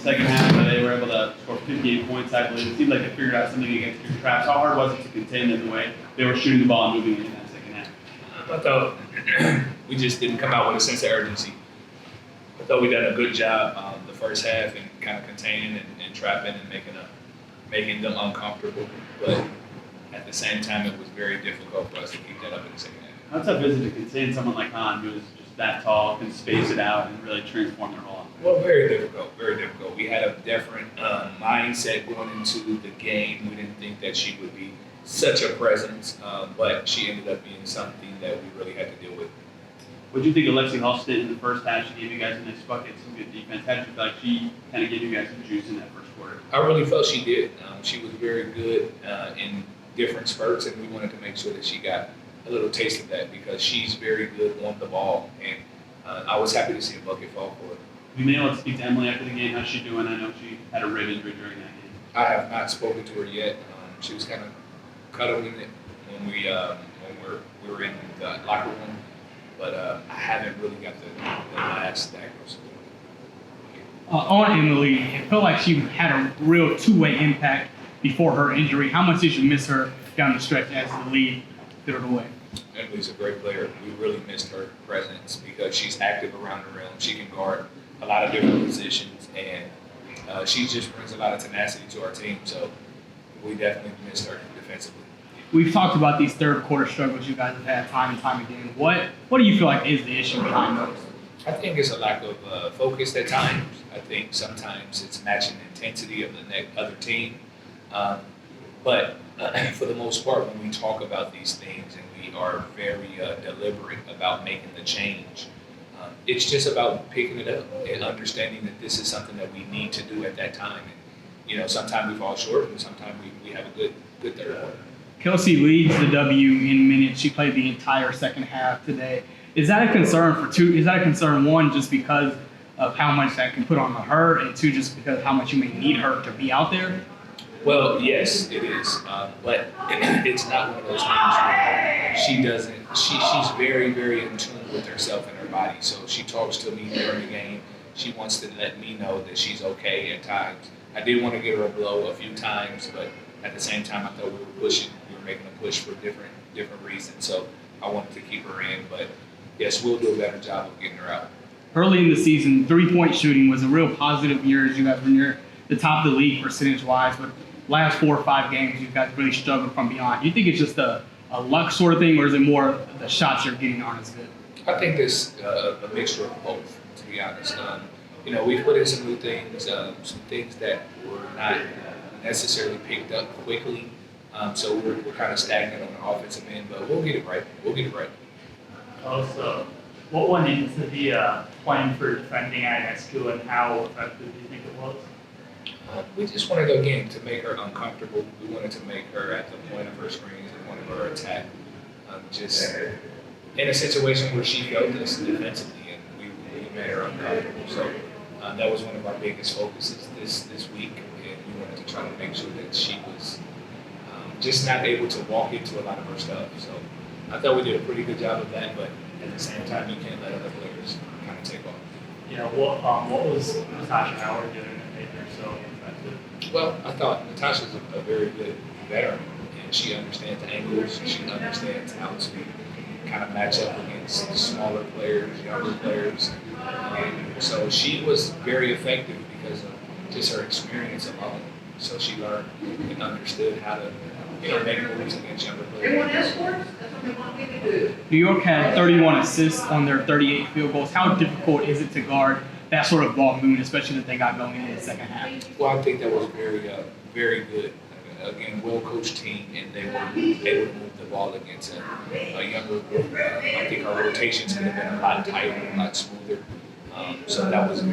second half. They were able to score 58 points, I believe. It seemed like they figured out something against your traps. How hard was it to contain them the way they were shooting the ball and moving in that second half? I thought we just didn't come out with a sense of urgency. I thought we done a good job the first half and kind of containing and trapping and making them uncomfortable. But at the same time, it was very difficult for us to keep that up in the second half. How tough is it to contain someone like Han, who is just that tall, can space it out, and really transform their role? Well, very difficult, very difficult. We had a different mindset going into the game. We didn't think that she would be such a presence, but she ended up being something that we really had to deal with. What do you think of Lexi Hall's stint in the first half? She gave you guys a nice bucket, some good defense. How did you feel like she kind of gave you guys some juice in that first quarter? I really felt she did. She was very good in different spurts, and we wanted to make sure that she got a little taste of that because she's very good on the ball, and I was happy to see a bucket fall for her. You may want to speak to Emily after the game. How's she doing? I know she had a rib injury during that game. I have not spoken to her yet. She was kind of cuddling it when we were in the locker room, but I haven't really got the last diagnosis. On Emily, it felt like she had a real two-way impact before her injury. How much did you miss her down the stretch as the lead fiddled away? Emily's a great player. We really missed her presence because she's active around the rim. She can guard a lot of different positions, and she just brings a lot of tenacity to our team. So we definitely missed her defensively. We've talked about these third quarter struggles you guys have had time and time again. What do you feel like is the issue behind those? I think it's a lack of focus at times. I think sometimes it's matching the intensity of the other team. But for the most part, when we talk about these things and we are very deliberate about making the change, it's just about picking it up and understanding that this is something that we need to do at that time. And, sometimes we fall short and sometimes we have a good third quarter. Kelsey leads the W in minutes. She played the entire second half today. Is that a concern for two? Is that a concern, one, just because of how much that can put on her, and two, just because of how much you may need her to be out there? Well, yes, it is. But it's not one of those things where she doesn't, she's very, very in tune with herself and her body. So she talks to me during the game. She wants to let me know that she's okay at times. I did want to get her a blow a few times, but at the same time, I thought we were pushing. We were making a push for different reasons. So I wanted to keep her in. But yes, we'll do a better job of getting her out. Early in the season, three-point shooting was a real positive year as you guys were near the top of the league percentage-wise, but last 4 or 5 games, you guys really struggled from beyond. Do you think it's just a luck sort of thing, or is it more the shots you're getting aren't as good? I think there's a mixture of both, to be honest. We've put in some new things, some things that were not necessarily picked up quickly. So we're kind of stagnant on the offensive end, but we'll get it right. Also, what went into the plan for defending INSQ and how effective do you think it was? We just wanted, again, to make her uncomfortable. We wanted to make her at the point of her screens and point of her attack. Just in a situation where she felt us defensively and we made her uncomfortable. So that was one of our biggest focuses this week. And we wanted to try to make sure that she was just not able to walk into a lot of her stuff. So I thought we did a pretty good job of that, but at the same time, you can't let other players kind of take off. What was Natasha Howard doing that made her so effective? Well, I thought Natasha's a very good veteran, and she understands angles. She understands how to kind of match up against smaller players, younger players. So she was very effective because of just her experience alone. So she learned and understood how to make moves against younger players. New York had 31 assists on their 38 field goals. How difficult is it to guard that sort of ball movement, especially that they got going in the second half? Well, I think that was very good. Again, well-coached team, and they were able to move the ball against a younger group. I think our rotations could have been a lot tighter, a lot smoother. So that was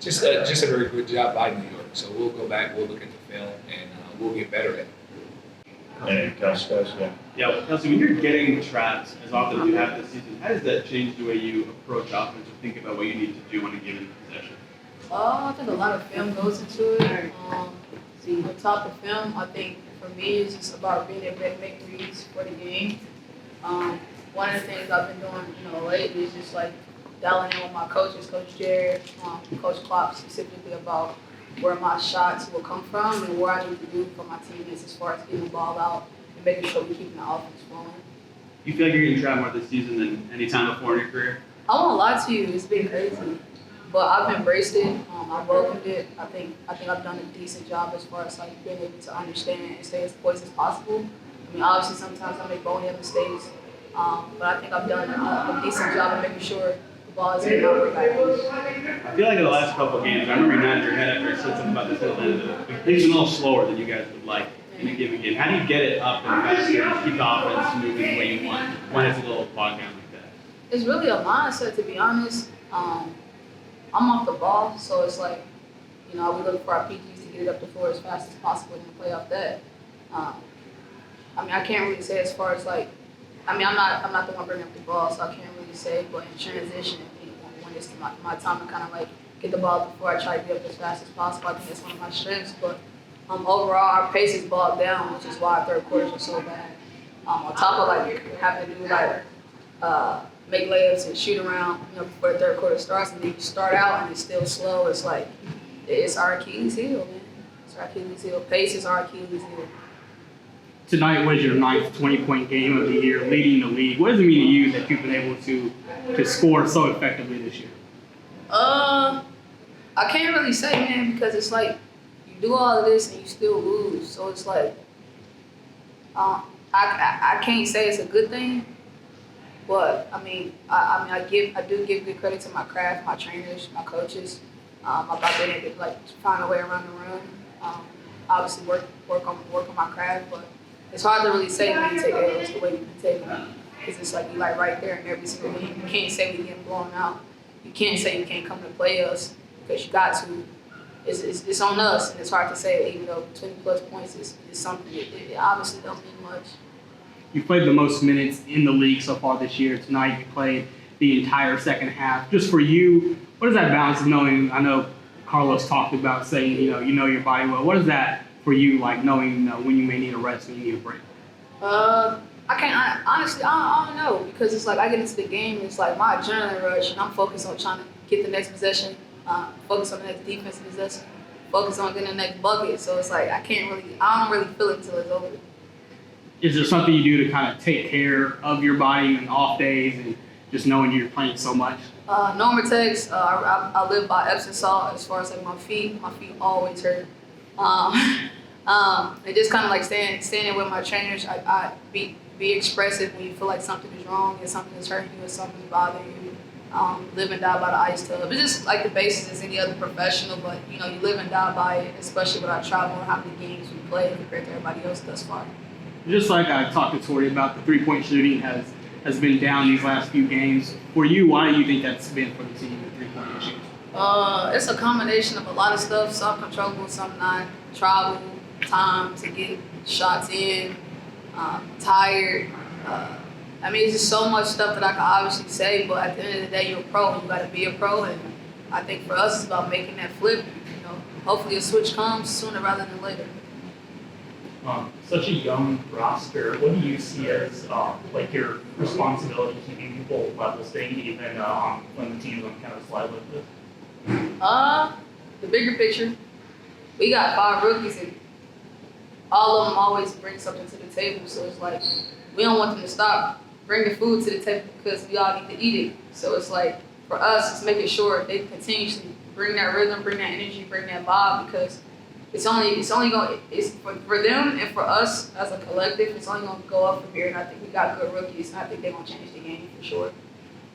just a very good job by New York. So we'll go back, we'll look at the film, and we'll get better at it. And Kelsey, Yeah, well, Kelsey, when you're getting trapped as often as you have this season, how does that change the way you approach offense or think about what you need to do on a given possession? I think a lot of film goes into it. On top of film, I think for me it's just about being able to make reads for the game. One of the things I've been doing, lately is just like dialing in with my coaches, Coach Jared, Coach Klopp specifically about where my shots will come from and what I need to do for my teammates as far as getting the ball out and making sure we're keeping the offense flowing. You feel like you're getting trapped more this season than any time before in your career? I won't lie to you, it's been crazy, but I've embraced it. I've welcomed it. I think I've done a decent job as far as like being able to understand and stay as poised as possible. I mean, obviously sometimes I make bonehead mistakes, but I think I've done a decent job of making sure the ball is getting out where I want. I feel like in the last couple of games, I remember you nodded your head after I said something about this at the end of it. Things been a little slower than you guys would like in a given game. How do you get it up and faster and keep the offense moving the way you want when it's a little bogged down like that? It's really a mindset, to be honest. I'm off the ball, so it's like, we look for our PGs to get it up the floor as fast as possible and play off that. I mean, I can't really say as far as like, I'm not the one bringing up the ball, so I can't really say. But in transition, when it's my time to kind of like get the ball up before I try to get up as fast as possible, I think that's one of my strengths. But overall, our pace is bogged down, which is why our third quarters are so bad. On top of like having to do like make layups and shoot around, before the third quarter starts, and then you start out and it's still slow. It's like it's our Achilles heel, man. It's our Achilles heel. Pace is our Achilles heel. Tonight was your 9th 20-point game of the year, leading the league. What does it mean to you that you've been able to score so effectively this year? I can't really say, man, because it's like you do all of this and you still lose. So it's like I can't say it's a good thing, but I do give good credit to my craft, my trainers, my coaches, about being able to like find a way around the room. Obviously work on my craft, but it's hard to really say when you take L's the way you can take them, because it's like you like right there in every single game. You can't say we getting blown out. You can't say you can't come to play us because you got to. It's on us, and it's hard to say, even though 20+ points is something. It obviously don't mean much. You played the most minutes in the league so far this year. Tonight you played the entire second half. Just for you, what is that balance of knowing? I know Carlos talked about saying, you know your body well. What is that for you, like knowing when you may need a rest, when you need a break? Honestly, I don't know, because it's like I get into the game, it's like my adrenaline rush, and I'm focused on trying to get the next possession, focus on the next defensive possession, focus on getting the next bucket. So it's like I don't really feel it until it's over. Is there something you do to kind of take care of your body on off days and just knowing you're playing so much? Normatex, I live by Epsom salt as far as like my feet always hurt. And just kind of like standing with my trainers, I be expressive when you feel like something is wrong and something is hurting you or something's bothering you. Live and die by the ice tub. It's just like the basis as any other professional, but you live and die by it, especially when I travel and how many games we play compared to everybody else thus far. Just like I talked to Tori about, the three-point shooting has been down these last few games. For you, why do you think that's been for the team, the three-point shooting? It's a combination of a lot of stuff, some controllable, some not. Travel, time to get shots in, tired. It's just so much stuff that I can obviously say, but at the end of the day, you're a pro and you got to be a pro. And I think for us, it's about making that flip. Hopefully a switch comes sooner rather than later. Such a young roster, what do you see as like your responsibility keeping people level, staying even when the team's on kind of a slide like this? The bigger picture, we got 5 rookies and all of them always bring something to the table. So it's like we don't want them to stop bringing food to the table because we all need to eat it. So it's like for us, it's making sure they continuously bring that rhythm, bring that energy, bring that vibe, because it's for them and for us as a collective, it's only going to go up from here. And I think we got good rookies, and I think they're going to change the game for sure.